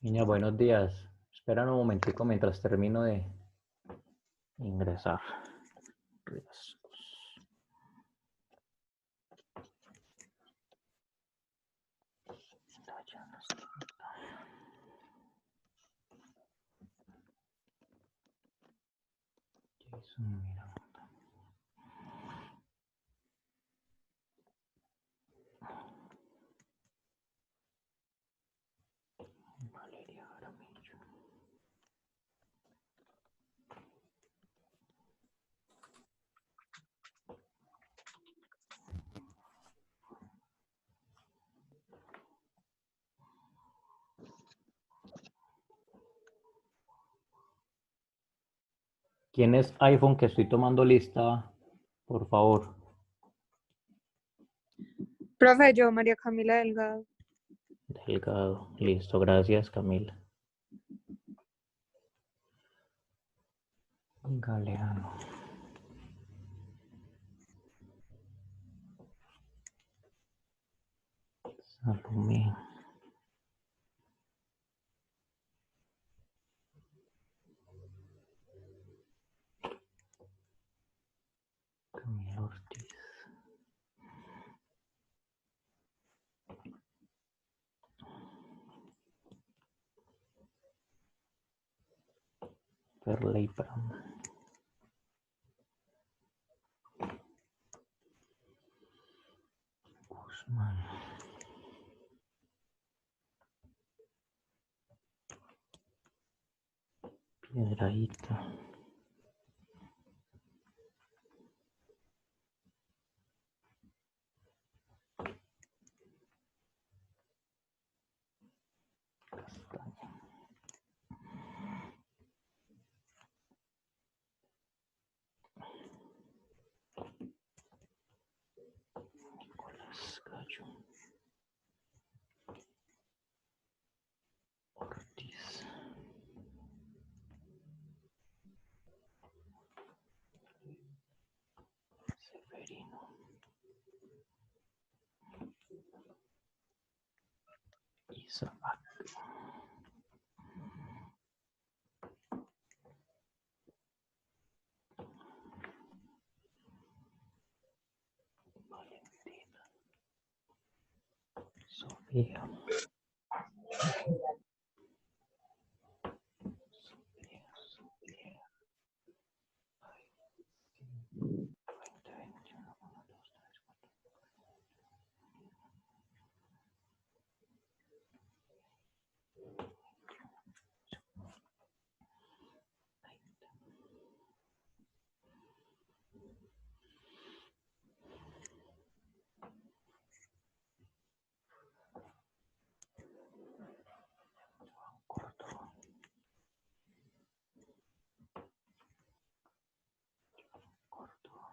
Niña, buenos días. Espera un momentico mientras termino de ingresar. Riesgos. Jason Miranda. Valeria Jaramillo. ¿Quién es iPhone que estoy tomando lista? Por favor. Profe, yo, María Camila Delgado. Delgado. Listo, gracias, Camila. Galeano. Salomé. Camila Ortiz. Perley Pram. Guzmán. Piedrahíta. Castaña. Nicolás Gallo. Ortiz. Severino. Isaac. Valentina. Sofía. Sofía. Ay, 20, 21, 1, 2, 3, 4. Córdoba. Córdoba.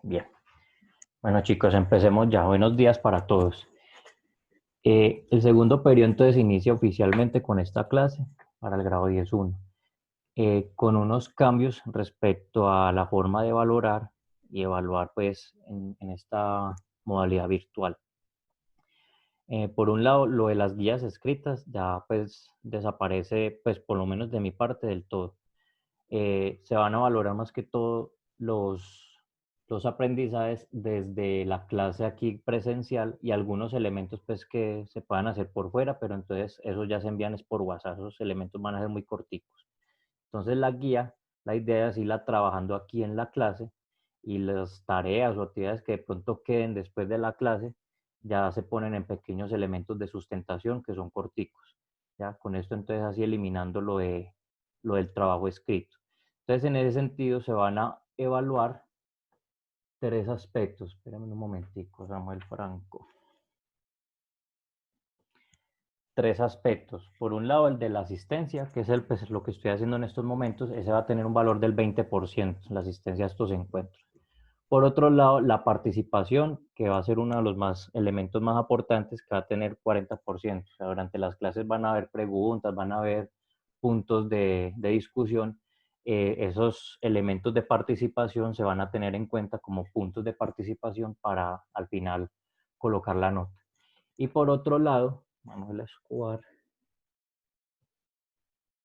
Bien. Bueno, chicos, empecemos ya. Buenos días para todos. El segundo periodo entonces inicia oficialmente con esta clase para el grado 10.1, con unos cambios respecto a la forma de valorar y evaluar pues en esta modalidad virtual. Por un lado, lo de las guías escritas ya pues desaparece, pues por lo menos de mi parte del todo. Se van a valorar más que todo los aprendizajes desde la clase aquí presencial y algunos elementos pues que se puedan hacer por fuera, pero entonces esos ya se envían es por WhatsApp, esos elementos van a ser muy corticos. Entonces la guía, la idea es irla trabajando aquí en la clase y las tareas o actividades que de pronto queden después de la clase ya se ponen en pequeños elementos de sustentación que son corticos. Ya con esto entonces así eliminando lo del trabajo escrito. Entonces en ese sentido se van a evaluar tres aspectos. Espérame un momentico, Samuel Franco. Tres aspectos. Por un lado, el de la asistencia, que es pues, lo que estoy haciendo en estos momentos, ese va a tener un valor del 20%, la asistencia a estos encuentros. Por otro lado, la participación, que va a ser uno de los elementos más importantes, que va a tener 40%. O sea, durante las clases van a haber preguntas, van a haber puntos de discusión. Esos elementos de participación se van a tener en cuenta como puntos de participación para al final colocar la nota. Y por otro lado, vamos a escobar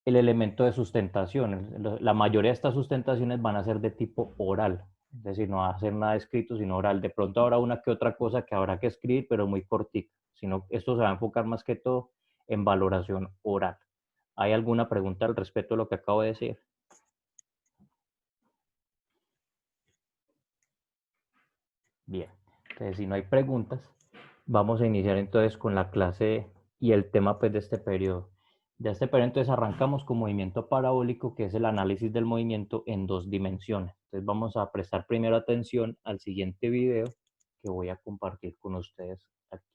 el elemento de sustentación. La mayoría de estas sustentaciones van a ser de tipo oral, es decir, no va a ser nada escrito, sino oral. De pronto habrá una que otra cosa que habrá que escribir, pero muy cortita. Sino esto se va a enfocar más que todo en valoración oral. ¿Hay alguna pregunta al respecto de lo que acabo de decir? Bien, entonces si no hay preguntas, vamos a iniciar entonces con la clase y el tema pues de este periodo. De este periodo entonces arrancamos con movimiento parabólico, que es el análisis del movimiento en dos dimensiones. Entonces vamos a prestar primero atención al siguiente video que voy a compartir con ustedes aquí.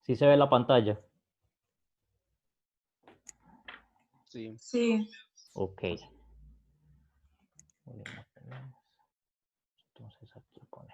¿Sí se ve la pantalla? Sí. Sí. Ok. Entonces aquí poner.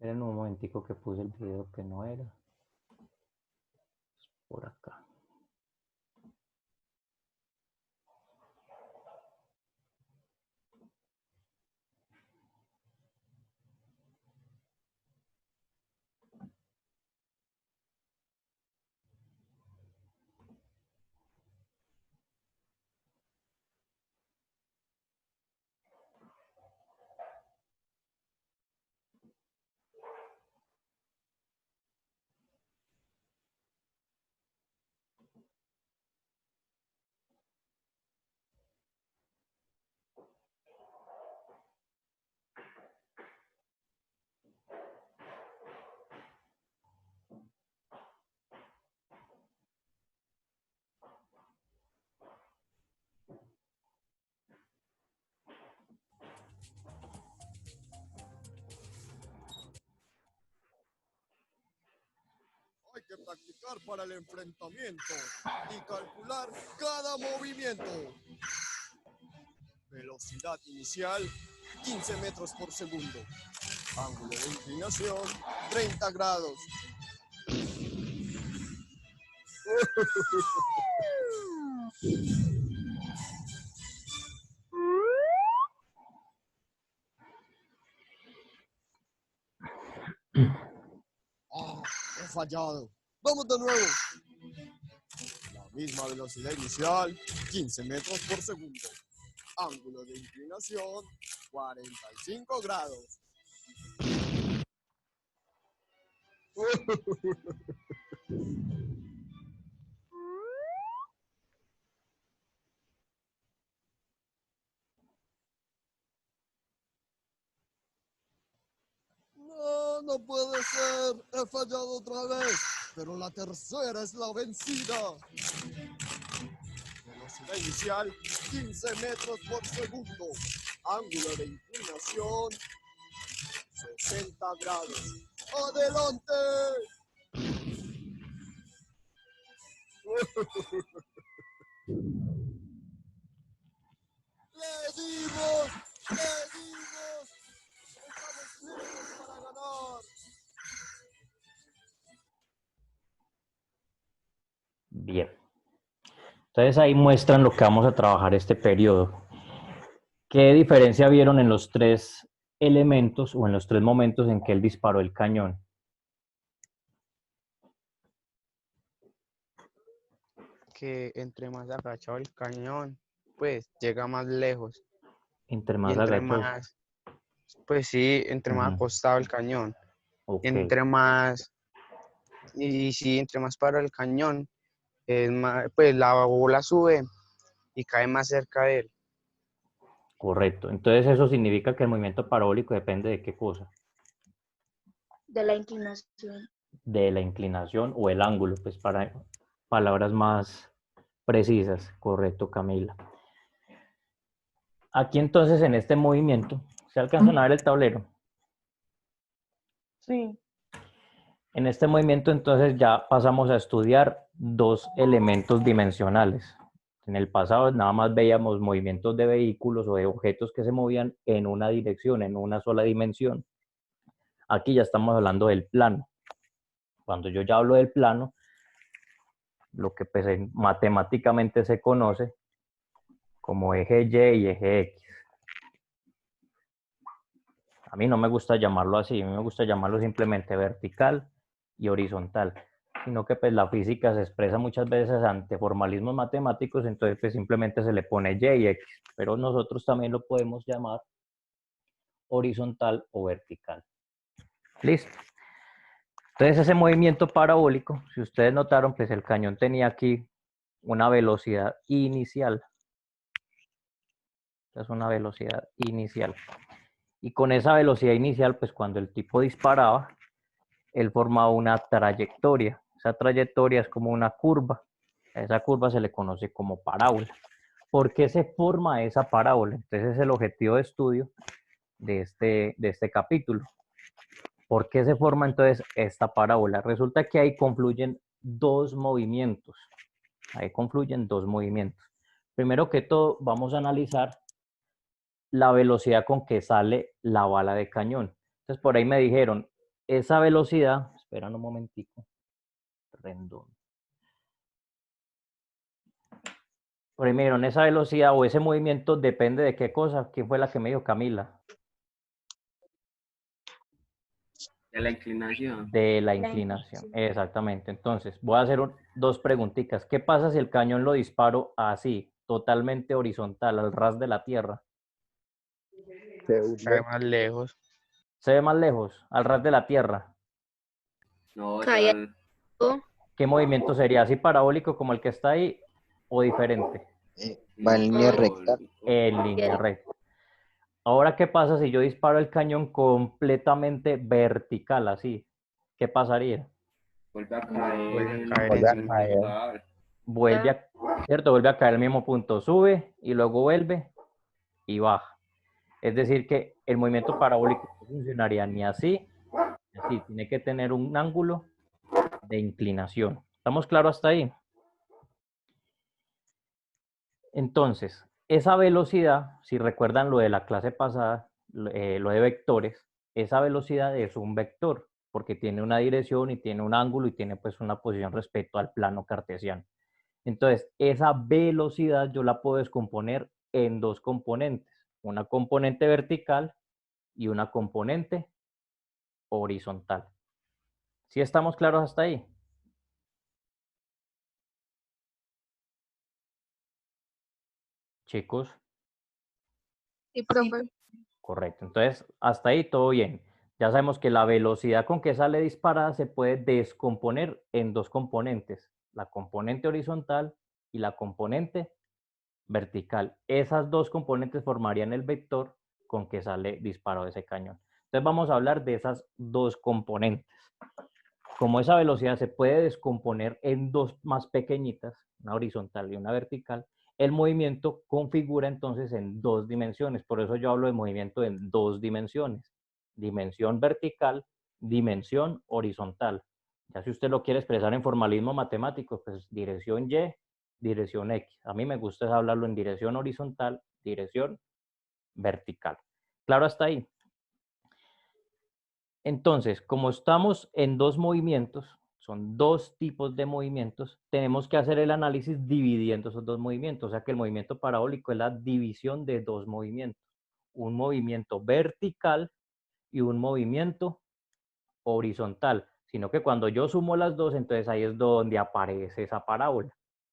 Esperen un momentico que puse el video que no era. Por acá. Hay que practicar para el enfrentamiento y calcular cada movimiento. Velocidad inicial, 15 metros por segundo. Ángulo de inclinación, 30 grados. He fallado. Vamos de nuevo. La misma velocidad inicial, 15 metros por segundo. Ángulo de inclinación, 45 grados. No, no puede ser. He fallado otra vez. Pero la tercera es la vencida. Velocidad inicial, 15 metros por segundo. Ángulo de inclinación, 60 grados. ¡Adelante! ¡Le dimos! ¡Le dimos! ¡Estamos listos para ganar! Bien. Entonces ahí muestran lo que vamos a trabajar este periodo. ¿Qué diferencia vieron en los tres elementos o en los tres momentos en que él disparó el cañón? Que entre más agachado el cañón, pues llega más lejos. Entre Y más entre agachado. más, pues sí, entre más Ujú. acostado el cañón. Ok, Entre más, y sí, entre más para el cañón, es más, pues la bola sube y cae más cerca de él. correcto. Entonces eso significa que el movimiento parabólico depende de qué cosa, De la inclinación. de la inclinación o el ángulo, pues para palabras más precisas. Correcto, Camila. Aquí entonces en este movimiento, ¿se alcanza a ver el tablero? Sí. En este movimiento entonces ya pasamos a estudiar dos elementos dimensionales. En el pasado nada más veíamos movimientos de vehículos o de objetos que se movían en una dirección, en una sola dimensión. Aquí ya estamos hablando del plano. Cuando yo ya hablo del plano, lo que pues matemáticamente se conoce como eje Y y eje X. A mí no me gusta llamarlo así, a mí me gusta llamarlo simplemente vertical y horizontal, sino que pues la física se expresa muchas veces ante formalismos matemáticos, entonces pues simplemente se le pone Y y X, pero nosotros también lo podemos llamar horizontal o vertical. Listo. Entonces ese movimiento parabólico, si ustedes notaron, pues el cañón tenía aquí una velocidad inicial. Es una velocidad inicial. Y con esa velocidad inicial, pues cuando el tipo disparaba, él formaba una trayectoria. Esa trayectoria es como una curva. A esa curva se le conoce como parábola. ¿Por qué se forma esa parábola? Entonces es el objetivo de estudio de este capítulo. ¿Por qué se forma entonces esta parábola? Resulta que ahí confluyen dos movimientos. Ahí confluyen dos movimientos. Primero que todo, vamos a analizar la velocidad con que sale la bala de cañón. Entonces por ahí me dijeron, esa velocidad, esperan un momentico, rendón. Por ahí me dijeron, esa velocidad o ese movimiento depende de qué cosa. ¿Quién fue la que me dijo? Camila. De la inclinación. De la inclinación, exactamente. Entonces, voy a hacer dos preguntitas. ¿Qué pasa si el cañón lo disparo así, totalmente horizontal, al ras de la tierra? Cae más lejos. ¿Se ve más lejos, al ras de la tierra? No, Cae ya. ¿Qué movimiento sería? ¿Así parabólico como el que está ahí o diferente? Va en línea recta. En línea recta. Ahora, ¿qué pasa si yo disparo el cañón completamente vertical, así? ¿Qué pasaría? Vuelve a caer. Vuelve a caer Vuelve a en el caer. Total. Vuelve a, ¿cierto? Vuelve a caer al mismo punto, sube y luego vuelve y baja. Es decir, que el movimiento parabólico no funcionaría ni así, ni así. Tiene que tener un ángulo de inclinación. ¿Estamos claros hasta ahí? Entonces, esa velocidad, si recuerdan lo de la clase pasada, lo de vectores, esa velocidad es un vector, porque tiene una dirección y tiene un ángulo y tiene pues una posición respecto al plano cartesiano. Entonces, esa velocidad yo la puedo descomponer en dos componentes, una componente vertical y una componente horizontal. ¿Sí estamos claros hasta ahí? Chicos, Sí, profe. correcto. Entonces, hasta ahí todo bien. Ya sabemos que la velocidad con que sale disparada se puede descomponer en dos componentes, la componente horizontal y la componente vertical. Esas dos componentes formarían el vector con que sale disparado ese cañón. Entonces vamos a hablar de esas dos componentes. Como esa velocidad se puede descomponer en dos más pequeñitas, una horizontal y una vertical, el movimiento configura entonces en dos dimensiones. Por eso yo hablo de movimiento en dos dimensiones. Dimensión vertical, dimensión horizontal. Ya si usted lo quiere expresar en formalismo matemático, pues dirección Y, dirección X. A mí me gusta hablarlo en dirección horizontal, dirección vertical. ¿Claro hasta ahí? Entonces, como estamos en dos movimientos, son dos tipos de movimientos, tenemos que hacer el análisis dividiendo esos dos movimientos. O sea que el movimiento parabólico es la división de dos movimientos. Un movimiento vertical y un movimiento horizontal. Sino que cuando yo sumo las dos, entonces ahí es donde aparece esa parábola.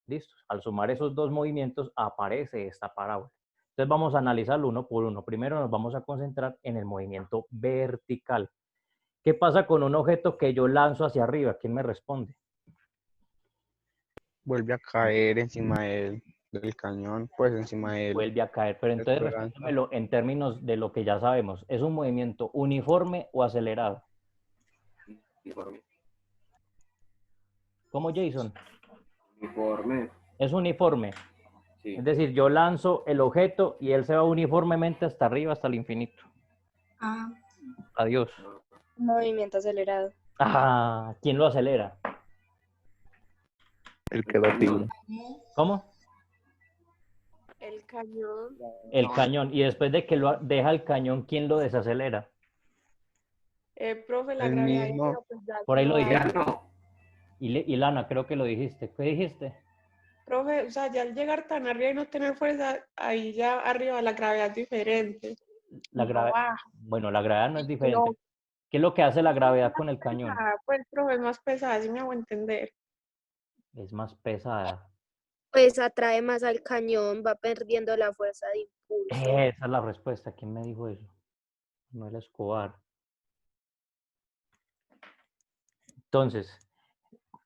¿Listo? Al sumar esos dos movimientos aparece esta parábola. Entonces vamos a analizarlo uno por uno. Primero nos vamos a concentrar en el movimiento vertical. ¿Qué pasa con un objeto que yo lanzo hacia arriba? ¿Quién me responde? Vuelve a caer encima del cañón, pues encima del... Vuelve a caer, pero entonces respóndemelo en términos de lo que ya sabemos. ¿Es un movimiento uniforme o acelerado? Uniforme. ¿Cómo, Jason? Uniforme. Es uniforme. Sí. Es decir, yo lanzo el objeto y él se va uniformemente hasta arriba, hasta el infinito. Ah, Adiós. Movimiento acelerado. Ah, ¿quién lo acelera? El que lo tira. ¿Cómo? el cañón. El cañón. Y después de que lo deja el cañón, ¿quién lo desacelera? Profe, la El gravedad. mismo. pero pues ya Por ahí lo no dije. hay. Ya no. Y Lana, creo que lo dijiste. ¿Qué dijiste? Profe, o sea, ya al llegar tan arriba y no tener fuerza, ahí ya arriba la gravedad es diferente. La gravedad. baja. Bueno, la gravedad no es diferente. No. ¿Qué es lo que hace la gravedad con el cañón? Pues, profe, es más pesada, si me hago entender. Es más pesada. Pues atrae más al cañón, va perdiendo la fuerza de impulso. Esa es la respuesta. ¿Quién me dijo eso? Noel Escobar. Entonces,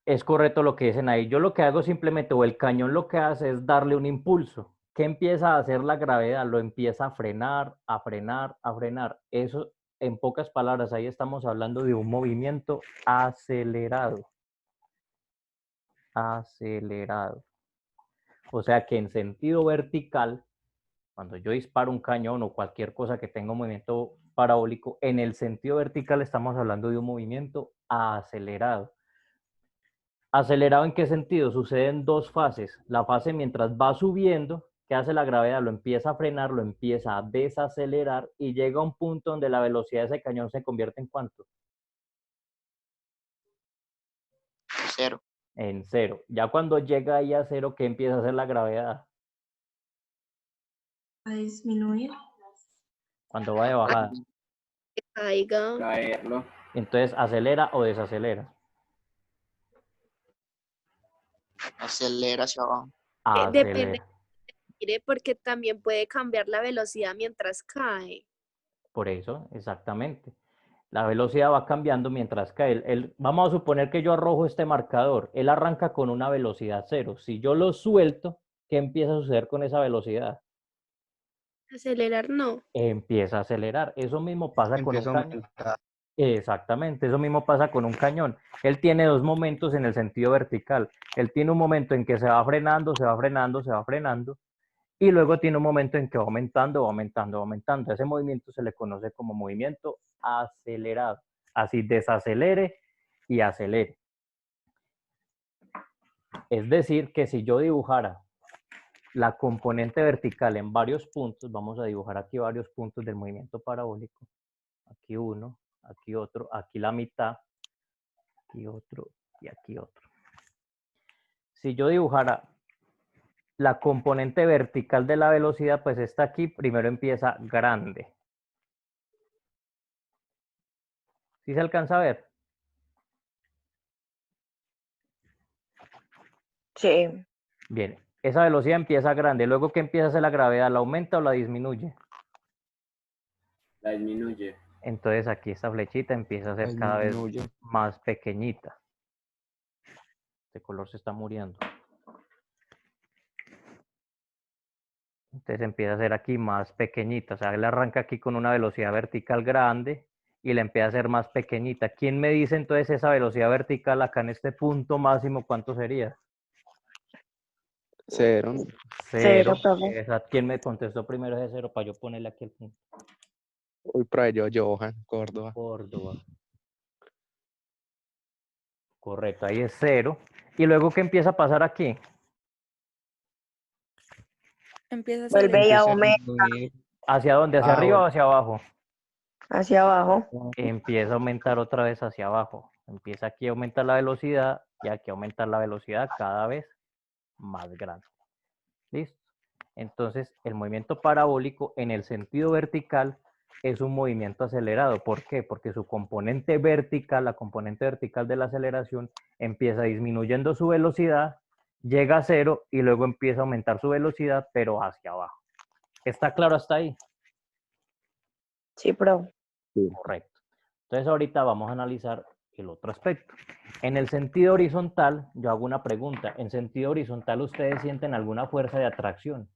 es correcto lo que dicen ahí. Yo lo que hago simplemente, o el cañón lo que hace es darle un impulso. ¿Qué empieza a hacer la gravedad? Lo empieza a frenar, a frenar, a frenar. Eso, en pocas palabras, ahí estamos hablando de un movimiento acelerado. Acelerado. O sea que en sentido vertical, cuando yo disparo un cañón o cualquier cosa que tenga un movimiento parabólico, en el sentido vertical estamos hablando de un movimiento acelerado. ¿Acelerado en qué sentido? Sucede en dos fases. La fase mientras va subiendo, ¿qué hace la gravedad? Lo empieza a frenar, lo empieza a desacelerar y llega a un punto donde la velocidad de ese cañón se convierte en ¿cuánto? Cero. En cero. Ya cuando llega ahí a cero, ¿qué empieza a hacer la gravedad? A disminuir. Cuando va de bajada. Que caiga. Caerlo. Entonces, ¿acelera o desacelera? Acelera hacia abajo. Depende, Acelera. mire, porque también puede cambiar la velocidad mientras cae. Por eso, exactamente. La velocidad va cambiando mientras cae. Vamos a suponer que yo arrojo este marcador. Él arranca con una velocidad cero. Si yo lo suelto, ¿qué empieza a suceder con esa velocidad? Acelerar no. Empieza a acelerar. Eso mismo pasa con un Empieza a cañón. aumentar. Exactamente, eso mismo pasa con un cañón. Él tiene dos momentos en el sentido vertical. Él tiene un momento en que se va frenando, se va frenando, se va frenando. Y luego tiene un momento en que va aumentando, va aumentando, va aumentando. Ese movimiento se le conoce como movimiento acelerado. Así desacelere y acelere. Es decir, que si yo dibujara la componente vertical en varios puntos, vamos a dibujar aquí varios puntos del movimiento parabólico. Aquí uno, aquí otro, aquí la mitad, aquí otro y aquí otro. Si yo dibujara la componente vertical de la velocidad, pues esta aquí primero empieza grande. ¿Sí se alcanza a ver? Sí, Bien, esa velocidad empieza grande. Luego, ¿qué empieza a hacer la gravedad? ¿La aumenta o la disminuye? La disminuye. Entonces aquí esta flechita empieza a ser cada vez Disminuye. más pequeñita. Este color se está muriendo. Entonces empieza a ser aquí más pequeñita. O sea, él arranca aquí con una velocidad vertical grande y la empieza a hacer más pequeñita. ¿Quién me dice entonces esa velocidad vertical acá en este punto máximo cuánto sería? Cero. Cero. profe. ¿Quién me contestó primero ese cero para yo ponerle aquí el punto? Uy, por ahí yo, Johan, Córdoba. Córdoba. Correcto, ahí es cero. ¿Y luego qué empieza a pasar aquí? Empieza a Vuelve y Empieza a aumenta disminuir. ¿Hacia dónde? ¿Hacia arriba o hacia abajo? hacia abajo. Empieza a aumentar otra vez hacia abajo. Empieza aquí a aumentar la velocidad y aquí a aumentar la velocidad cada vez más grande. ¿Listo? Entonces, el movimiento parabólico en el sentido vertical es un movimiento acelerado. ¿Por qué? Porque su componente vertical, la componente vertical de la aceleración, empieza disminuyendo su velocidad, llega a cero y luego empieza a aumentar su velocidad, pero hacia abajo. ¿Está claro hasta ahí? Sí, profe. Correcto. Entonces, ahorita vamos a analizar el otro aspecto. En el sentido horizontal, yo hago una pregunta. En sentido horizontal, ¿ustedes sienten alguna fuerza de atracción?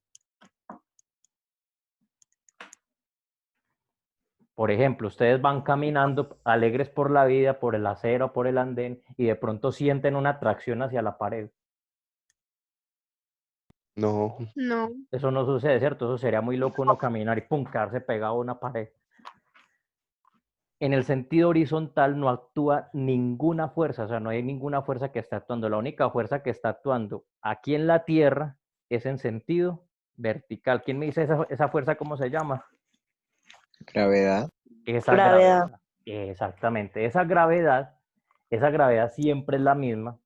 Por ejemplo, ustedes van caminando alegres por la vida, por el acero, por el andén, y de pronto sienten una atracción hacia la pared. No. No. Eso no sucede, ¿cierto? Eso sería muy loco uno caminar y pum, quedarse pegado a una pared. En el sentido horizontal no actúa ninguna fuerza, o sea, no hay ninguna fuerza que está actuando. La única fuerza que está actuando aquí en la Tierra es en sentido vertical. ¿Quién me dice esa fuerza cómo se llama? Gravedad. Esa Gravedad. gravedad. Exactamente. Esa gravedad siempre es la misma.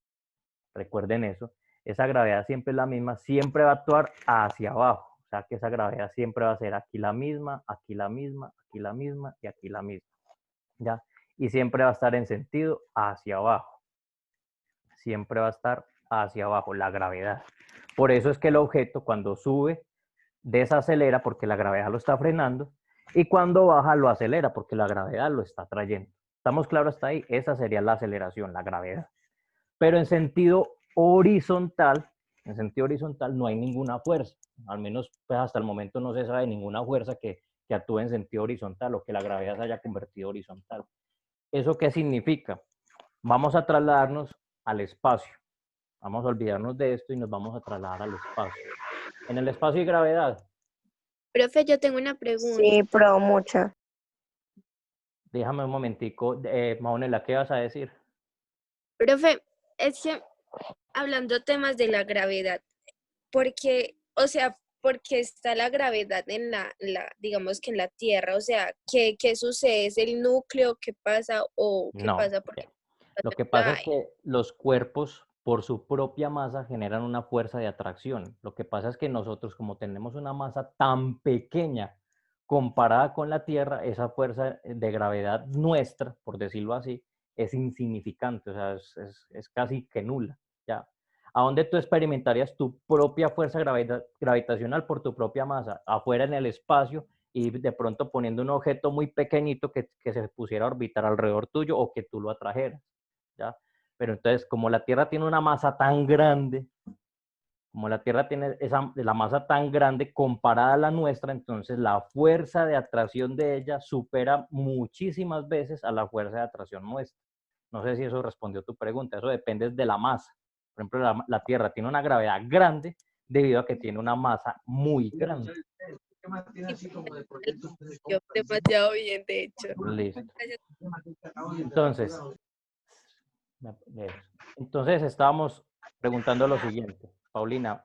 Recuerden eso. Esa gravedad siempre es la misma. Siempre va a actuar hacia abajo. O sea que esa gravedad siempre va a ser aquí la misma, aquí la misma, aquí la misma y aquí la misma. ¿Ya? Y siempre va a estar en sentido hacia abajo. Siempre va a estar hacia abajo la gravedad. Por eso es que el objeto cuando sube desacelera porque la gravedad lo está frenando y cuando baja lo acelera porque la gravedad lo está trayendo. ¿Estamos claros hasta ahí? Esa sería la aceleración, la gravedad. Pero en sentido horizontal no hay ninguna fuerza. Al menos pues, hasta el momento no se sabe ninguna fuerza que actúe en sentido horizontal o que la gravedad se haya convertido horizontal. ¿Eso qué significa? Vamos a trasladarnos al espacio. Vamos a olvidarnos de esto y nos vamos a trasladar al espacio. En el espacio hay gravedad. Profe, yo tengo una pregunta. Sí, pro, mucha. Déjame un momentico. Maonela, ¿qué vas a decir? Profe, es que hablando temas de la gravedad, porque, o sea, porque está la gravedad en digamos que en la Tierra, o sea, ¿qué sucede? ¿Es el núcleo? ¿Qué pasa? ¿O qué No. pasa? Porque Lo que pasa es que los cuerpos, por su propia masa, generan una fuerza de atracción. Lo que pasa es que nosotros, como tenemos una masa tan pequeña comparada con la Tierra, esa fuerza de gravedad nuestra, por decirlo así, es insignificante, o sea, es casi que nula, ¿ya? ¿A dónde tú experimentarías tu propia fuerza gravitacional por tu propia masa? Afuera en el espacio y de pronto poniendo un objeto muy pequeñito que se pusiera a orbitar alrededor tuyo o que tú lo atrajeras, ¿ya? Pero entonces, como la Tierra tiene una masa tan grande, como la Tierra tiene la masa tan grande comparada a la nuestra, entonces la fuerza de atracción de ella supera muchísimas veces a la fuerza de atracción nuestra. No sé si eso respondió tu pregunta, eso depende de la masa. Por ejemplo, la Tierra tiene una gravedad grande debido a que tiene una masa muy grande. demasiado bien, de hecho. Listo. Entonces estábamos preguntando lo siguiente. Paulina,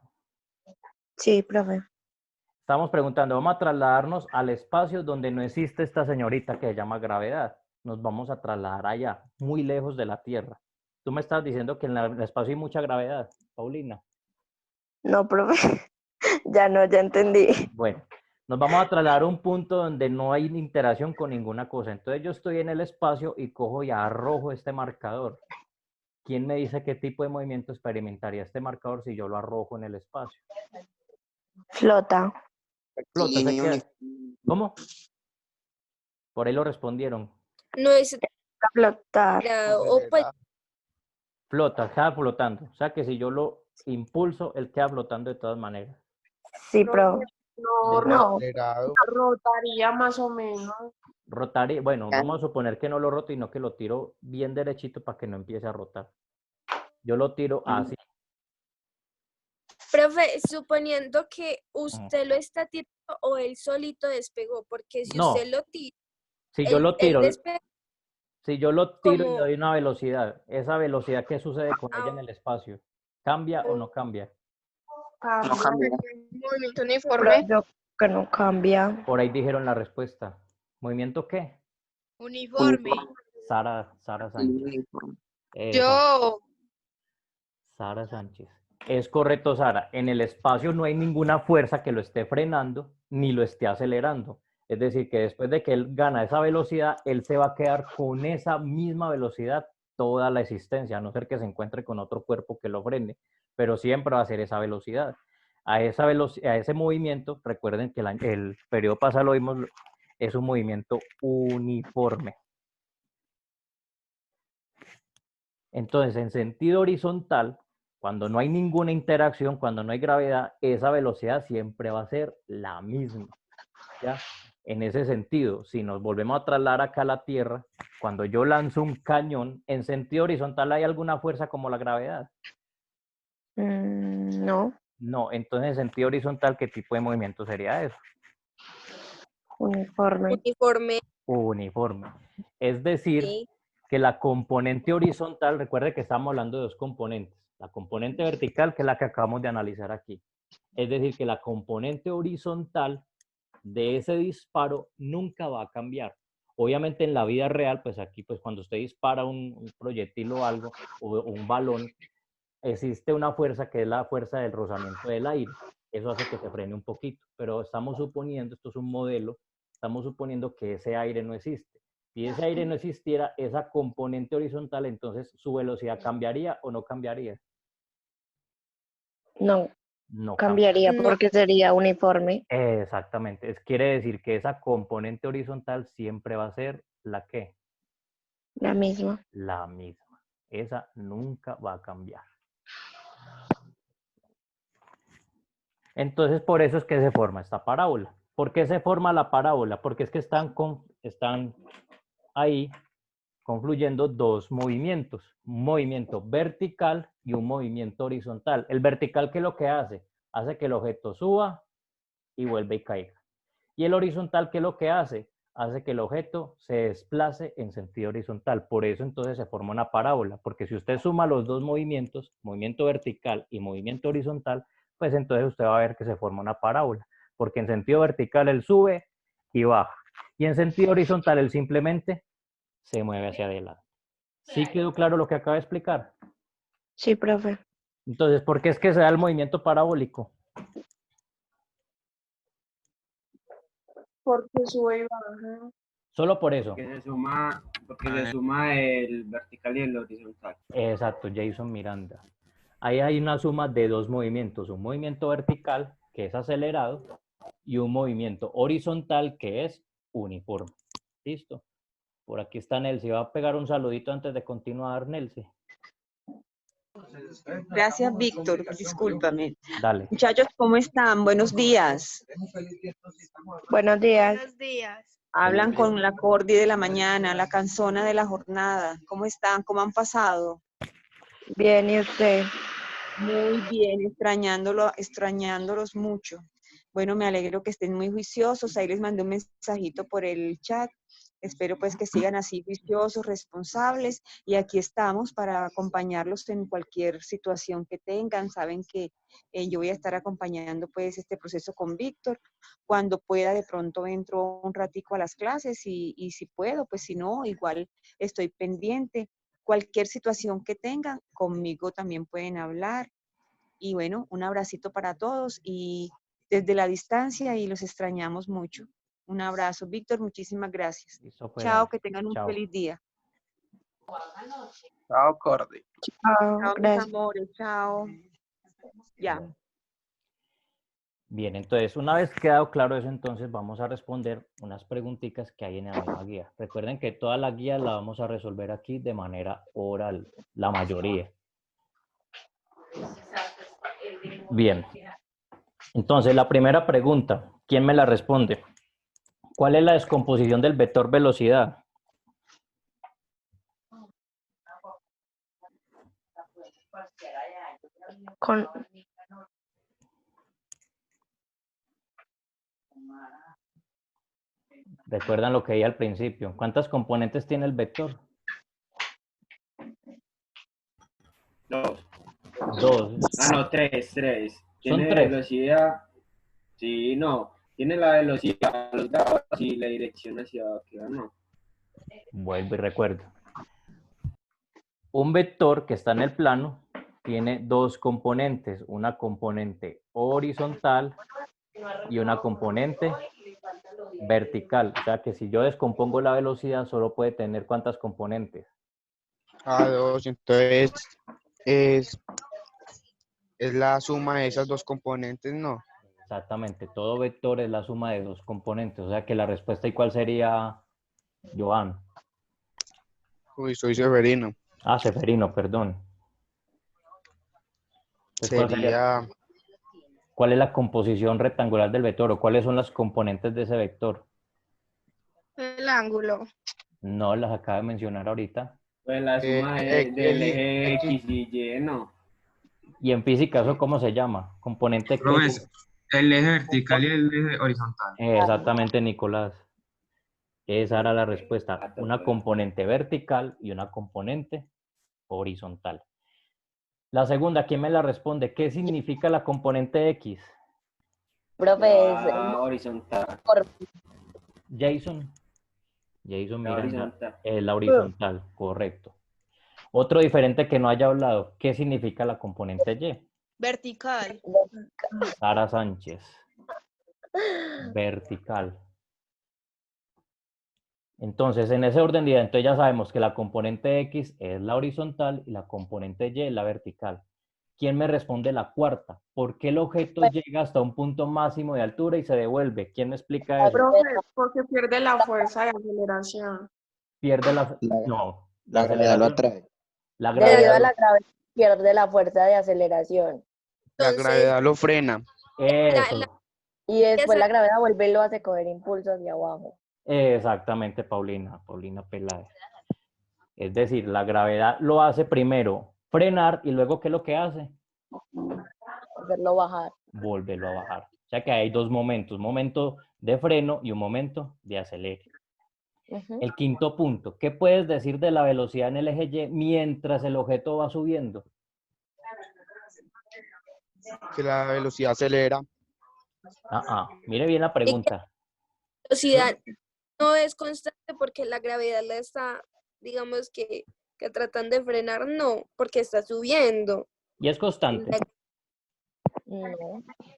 Sí, profe. estamos preguntando, vamos a trasladarnos al espacio donde no existe esta señorita que se llama gravedad. Nos vamos a trasladar allá, muy lejos de la Tierra. Tú me estás diciendo que en el espacio hay mucha gravedad, Paulina. No, profe. Ya no, ya entendí. Bueno, nos vamos a trasladar a un punto donde no hay interacción con ninguna cosa. Entonces yo estoy en el espacio y cojo y arrojo este marcador. ¿Quién me dice qué tipo de movimiento experimentaría este marcador si yo lo arrojo en el espacio? Flota. Flota, Sí, se queda. ¿Cómo? Por ahí lo respondieron. No es Flotar. o pues, Flota, queda flotando. O sea que si yo lo impulso, él queda flotando de todas maneras. Sí, profe. No. Acelerado. Rotaría más o menos. Rotar, bueno, vamos a suponer que no lo roto y no que lo tiro bien derechito para que no empiece a rotar. Yo lo tiro así. profe, suponiendo que usted lo está tirando o él solito despegó, porque si No. usted lo tira, Si yo lo tiro, despega si yo lo tiro y le como- doy una velocidad, esa velocidad, ¿qué sucede con ella en Ah. el espacio? ¿Cambia o no cambia? no cambia. Movimiento Pero uniforme. yo que no cambia. Por ahí dijeron la respuesta. ¿Movimiento qué? Uniforme. Sara Sánchez. Uniforme. Exacto. Yo, Sara Sánchez. Es correcto, Sara. En el espacio no hay ninguna fuerza que lo esté frenando ni lo esté acelerando. Es decir, que después de que él gana esa velocidad, él se va a quedar con esa misma velocidad toda la existencia, a no ser que se encuentre con otro cuerpo que lo frene, pero siempre va a ser esa velocidad. A ese movimiento, recuerden que el periodo pasado lo vimos, es un movimiento uniforme. Entonces, en sentido horizontal, cuando no hay ninguna interacción, cuando no hay gravedad, esa velocidad siempre va a ser la misma, ¿ya? En ese sentido, si nos volvemos a trasladar acá a la Tierra, cuando yo lanzo un cañón, en sentido horizontal, ¿hay alguna fuerza como la gravedad? No, No, entonces en sentido horizontal, ¿qué tipo de movimiento sería eso? uniforme. uniforme, Uniforme. Es decir, sí. que la componente horizontal, recuerde que estamos hablando de dos componentes. La componente vertical, que es la que acabamos de analizar aquí. Es decir, que la componente horizontal de ese disparo nunca va a cambiar. Obviamente en la vida real, pues aquí, pues cuando usted dispara un proyectil o algo, o un balón, existe una fuerza que es la fuerza del rozamiento del aire. Eso hace que se frene un poquito, pero estamos suponiendo, esto es un modelo, estamos suponiendo que ese aire no existe. Si ese aire no existiera, esa componente horizontal, entonces su velocidad cambiaría o no cambiaría. No, No cambiaría No. porque sería uniforme. Exactamente. Quiere decir que esa componente horizontal siempre va a ser la que, La misma. la misma. Esa nunca va a cambiar. Entonces, por eso es que se forma esta parábola. ¿Por qué se forma la parábola? Porque es que están ahí confluyendo dos movimientos, un movimiento vertical y un movimiento horizontal. El vertical, ¿qué es lo que hace? Hace que el objeto suba y vuelva y caiga. Y el horizontal, ¿qué es lo que hace? Hace que el objeto se desplace en sentido horizontal. Por eso entonces se forma una parábola, porque si usted suma los dos movimientos, movimiento vertical y movimiento horizontal, pues entonces usted va a ver que se forma una parábola, porque en sentido vertical él sube y baja, y en sentido horizontal él simplemente se mueve hacia adelante. ¿Sí quedó claro lo que acabo de explicar? Sí, profe. Entonces, ¿por qué es que se da el movimiento parabólico? Porque sube y baja. Solo por eso. Porque se suma el vertical y el horizontal. Exacto, Jason Miranda. Ahí hay una suma de dos movimientos, un movimiento vertical, que es acelerado, y un movimiento horizontal, que es uniforme. ¿Listo? Por aquí está Nelsi. Va a pegar un saludito antes de continuar, Nelsi. Gracias, Víctor. Discúlpame. Dale. Muchachos, ¿cómo están? Buenos días. Buenos días. Buenos días. Hablan con la Cordi de la mañana, la canzona de la jornada. ¿Cómo están? ¿Cómo han pasado? Bien, ¿y usted? Muy bien, extrañándolos mucho. Bueno, me alegro que estén muy juiciosos. Ahí les mandé un mensajito por el chat. Espero pues que sigan así juiciosos, responsables. Y aquí estamos para acompañarlos en cualquier situación que tengan. Saben que yo voy a estar acompañando pues este proceso con Víctor. Cuando pueda, de pronto entro un ratico a las clases y si puedo, pues si no, igual estoy pendiente. Cualquier situación que tengan, conmigo también pueden hablar. Y bueno, un abracito para todos y desde la distancia y los extrañamos mucho. Un abrazo. Víctor, muchísimas gracias. Listo, pues, Chao, dale. que tengan un Chao. feliz día. Chao, Cordy. Chao, Chao, mis gracias. amores. Chao. Ya. Bien, entonces, una vez quedado claro eso, entonces vamos a responder unas preguntitas que hay en la misma guía. Recuerden que toda la guía la vamos a resolver aquí de manera oral, la mayoría. Bien. Entonces, la primera pregunta, ¿quién me la responde? ¿Cuál es la descomposición del vector velocidad? Con Recuerdan lo que dije al principio. ¿Cuántas componentes tiene el vector? Dos. Dos. Ah, no, tres. Tiene tres. velocidad. Sí, no. Tiene la velocidad a los lados y la dirección hacia arriba, no. Vuelvo y recuerdo. Un vector que está en el plano tiene dos componentes, una componente horizontal y una componente vertical. O sea que si yo descompongo la velocidad, solo puede tener ¿cuántas componentes? A2, entonces es, es la suma de esas dos componentes, ¿no? Exactamente, todo vector es la suma de dos componentes. O sea que la respuesta, ¿y cuál sería, Joan? Uy, soy Severino. Ah, Seferino, perdón. Entonces, ¿cuál sería? Sería ¿Cuál es la composición rectangular del vector o cuáles son las componentes de ese vector? El ángulo. No las acabo de mencionar ahorita. Pues la suma del eje X y Y, ¿no? ¿Y en física eso cómo se llama? ¿Componente qué? Profes, el eje vertical y el eje horizontal. Exactamente, Nicolás. Esa era la respuesta. Una componente vertical y una componente horizontal. La segunda, ¿quién me la responde? ¿Qué significa la componente X? Profe, Horizontal. Jason. Jason, La mira, horizontal. la horizontal, correcto. Otro diferente que no haya hablado, ¿qué significa la componente Y? Vertical. Sara Sánchez. Vertical. Entonces, en ese orden de idea, entonces ya sabemos que la componente X es la horizontal y la componente Y es la vertical. ¿Quién me responde la cuarta? ¿Por qué el objeto llega hasta un punto máximo de altura y se devuelve? ¿Quién me explica eso? Profe, porque pierde la fuerza de aceleración. Pierde la... No, La gravedad lo aceleración. atrae. La Debido gravedad. a la gravedad pierde la fuerza de aceleración. la Entonces, gravedad lo frena. Eso. Y después la gravedad vuelve y lo hace coger impulso hacia abajo. Exactamente, Paulina Peláez. Es decir, la gravedad lo hace primero frenar y luego, ¿qué es lo que hace? Hacerlo bajar. Volverlo a bajar. O sea que hay dos momentos, un momento de freno y un momento de acelere. El quinto punto, ¿qué puedes decir de la velocidad en el eje Y mientras el objeto va subiendo? Que la velocidad acelera. Mire bien la pregunta. la velocidad no es constante porque la gravedad la está, digamos que tratan de frenar, no, porque está subiendo. ¿Y es constante?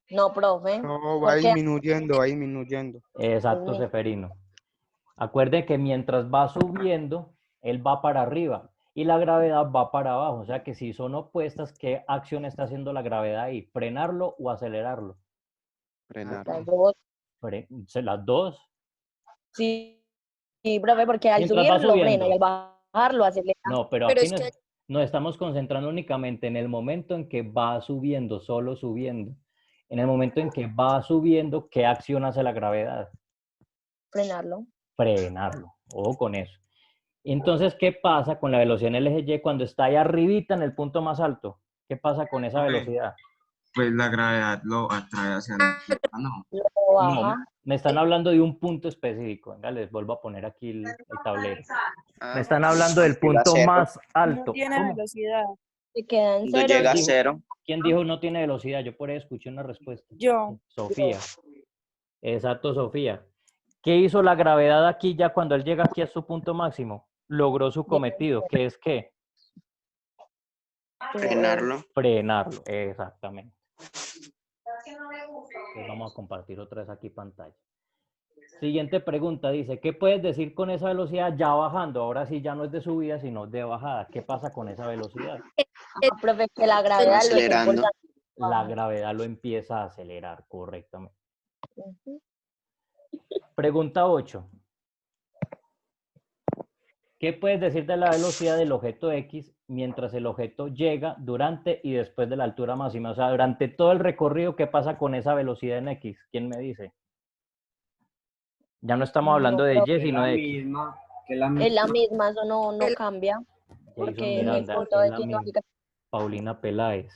No, profe. No, va disminuyendo, va disminuyendo. Exacto, Seferino. Acuerde que mientras va subiendo, él va para arriba y la gravedad va para abajo. O sea que si son opuestas, ¿qué acción está haciendo la gravedad ahí? ¿Frenarlo o acelerarlo? Frenarlo. Las dos. Sí, profe, porque al Mientras va subir lo frena y subiendo. al bajar lo acelera. No, pero aquí nos estamos concentrando únicamente en el momento en que va subiendo, solo subiendo. En el momento en que va subiendo, ¿qué acción hace la gravedad? Frenarlo. Frenarlo. Ojo con eso. Entonces, ¿qué pasa con la velocidad en el eje Y cuando está ahí arribita en el punto más alto? ¿Qué pasa con esa velocidad? Pues la gravedad lo atrae hacia la izquierda, ¿no? No, me están hablando de un punto específico. Venga, les vuelvo a poner aquí el tablero. Me están hablando del punto más alto. No tiene velocidad. Se queda en Cuando cero. llega a cero. ¿Quién dijo no tiene velocidad? Yo por ahí escuché una respuesta. Yo. Sofía. Exacto, Sofía. ¿Qué hizo la gravedad aquí ya cuando él llega aquí a su punto máximo? Logró su cometido, que es ¿qué? Frenarlo. Frenarlo, exactamente. Entonces vamos a compartir otra vez aquí pantalla. Siguiente pregunta, dice, ¿qué puedes decir con esa velocidad ya bajando? Ahora sí ya no es de subida, sino de bajada. ¿Qué pasa con esa velocidad? Profe, que la gravedad lo está impulsando. La gravedad lo empieza a acelerar correctamente. Pregunta 8. ¿Qué puedes decir de la velocidad del objeto X mientras el objeto llega durante y después de la altura máxima? O sea, durante todo el recorrido, ¿qué pasa con esa velocidad en X? ¿Quién me dice? Ya no estamos hablando de Y, sino de X. Es la misma, eso no cambia. Porque en el punto de X no hay... Paulina Peláez.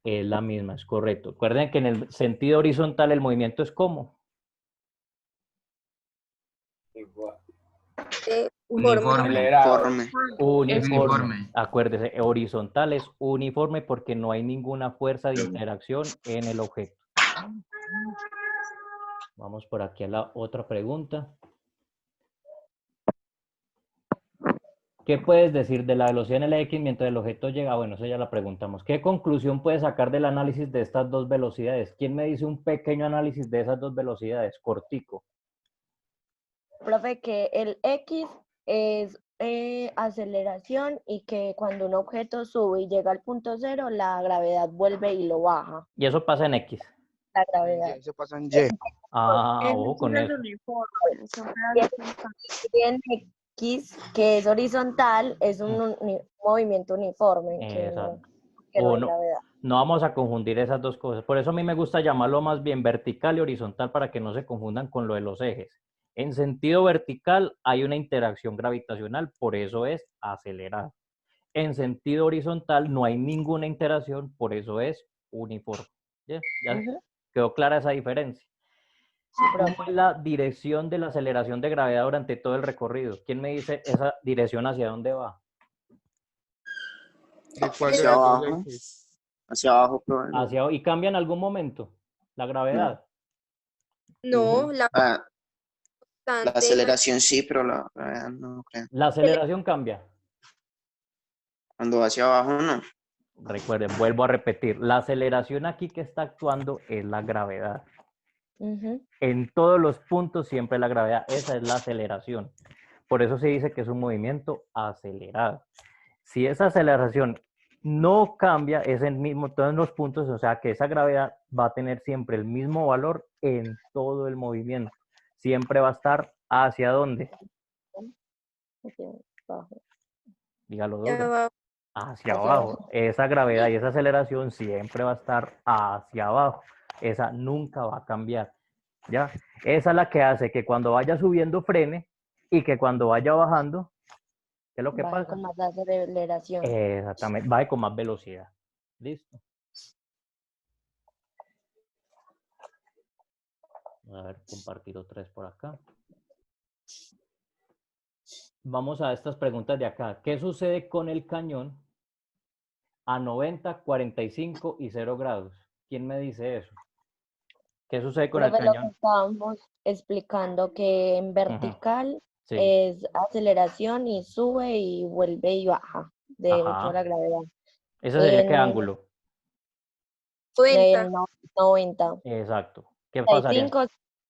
Es la misma, es correcto. Recuerden que en el sentido horizontal el movimiento es ¿cómo? Uniforme. Acuérdese, horizontal es uniforme porque no hay ninguna fuerza de interacción en el objeto. Vamos por aquí a la otra pregunta. ¿Qué puedes decir de la velocidad en el X mientras el objeto llega? Bueno, eso ya la preguntamos. ¿Qué conclusión puedes sacar del análisis de estas dos velocidades? ¿Quién me dice un pequeño análisis de esas dos velocidades? Cortico. Profe, que el X es aceleración y que cuando un objeto sube y llega al punto cero, la gravedad vuelve y lo baja. Y eso pasa en X. La gravedad. Eso pasa en Y. Ah, ojo con eso. Y en X, que es horizontal, es un movimiento uniforme, que no hay gravedad. No vamos a confundir esas dos cosas. Por eso a mí me gusta llamarlo más bien vertical y horizontal para que no se confundan con lo de los ejes. En sentido vertical hay una interacción gravitacional, por eso es acelerado. En sentido horizontal no hay ninguna interacción, por eso es uniforme. ¿Ya? ¿Quedó clara esa diferencia? ¿Cómo es la dirección de la aceleración de gravedad durante todo el recorrido? ¿Quién me dice esa dirección hacia dónde va? Hacia abajo. Hacia abajo, probablemente. Hacia abajo. ¿Y cambia en algún momento la gravedad? No, la aceleración sí, pero la gravedad no creo. ¿La aceleración cambia? Cuando va hacia abajo, no. Recuerden, vuelvo a repetir, la aceleración aquí que está actuando es la gravedad. En todos los puntos siempre la gravedad, esa es la aceleración. Por eso se dice que es un movimiento acelerado. Si esa aceleración no cambia, es el mismo todos los puntos, o sea que esa gravedad va a tener siempre el mismo valor en todo el movimiento. Siempre va a estar ¿hacia dónde? Dígalo duro. Hacia abajo. Esa gravedad y esa aceleración siempre va a estar hacia abajo. Esa nunca va a cambiar. ¿Ya? Esa es la que hace que cuando vaya subiendo frene y que cuando vaya bajando, ¿qué es lo que pasa? Con más aceleración. Exactamente, va con más velocidad. Listo. A ver, compartir otra vez por acá. Vamos a estas preguntas de acá. ¿Qué sucede con el cañón a 90, 45 y 0 grados? ¿Quién me dice eso? ¿Qué sucede con el Lo que cañón? estábamos explicando que en vertical Sí. es aceleración y sube y vuelve y baja debido a la gravedad. ¿Ese sería qué ángulo? 90. Exacto. ¿Qué pasaría? 45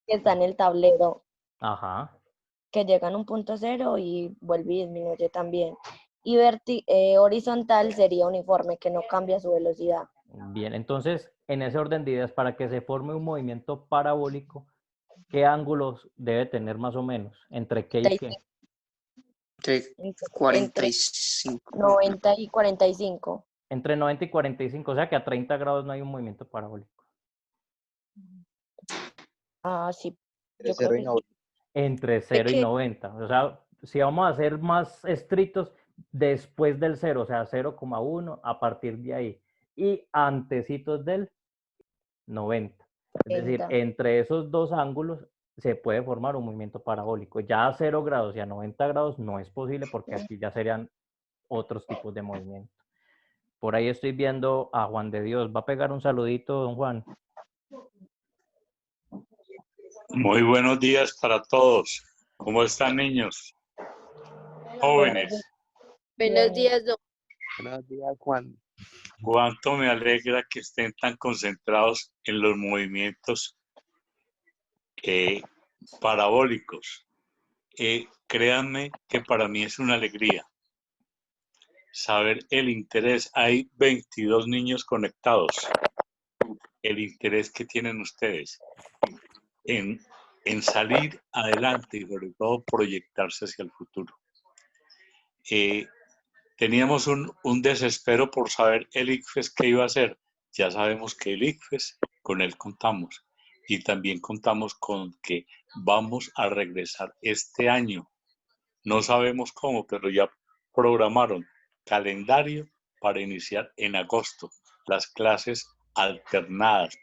que está en el tablero. Ajá. Que llega a un punto cero y vuelve y disminuye también. Y horizontal sería uniforme, que no cambia su velocidad. Bien, entonces, en ese orden de ideas, para que se forme un movimiento parabólico, ¿qué ángulos debe tener más o menos? ¿Entre qué y qué? Entre 45. 90 y 45. Entre 90 y 45, o sea que a 30 grados no hay un movimiento parabólico. Ah, sí. Entre 0 y 90. Entre 0 y 90. O sea, si vamos a ser más estrictos, después del 0, o sea, 0,1 a partir de ahí. Y antecitos del 90. Es decir, entre esos dos ángulos se puede formar un movimiento parabólico. Ya a 0 grados y a 90 grados no es posible porque aquí ya serían otros tipos de movimiento. Por ahí estoy viendo a Juan de Dios. ¿Va a pegar un saludito, don Juan? Muy buenos días para todos. ¿Cómo están, niños? Jóvenes. Buenos días, don. Buenos días, Juan. Cuánto me alegra que estén tan concentrados en los movimientos parabólicos. Créanme que para mí es una alegría saber el interés. Hay 22 niños conectados. El interés que tienen ustedes en salir adelante y sobre todo proyectarse hacia el futuro. Teníamos un desespero por saber el ICFES qué iba a hacer. Ya sabemos que el ICFES, con él contamos. Y también contamos con que vamos a regresar este año. No sabemos cómo, pero ya programaron calendario para iniciar en agosto las clases alternadas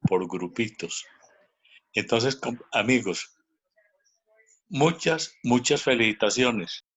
por grupitos. Entonces, amigos, muchas felicitaciones.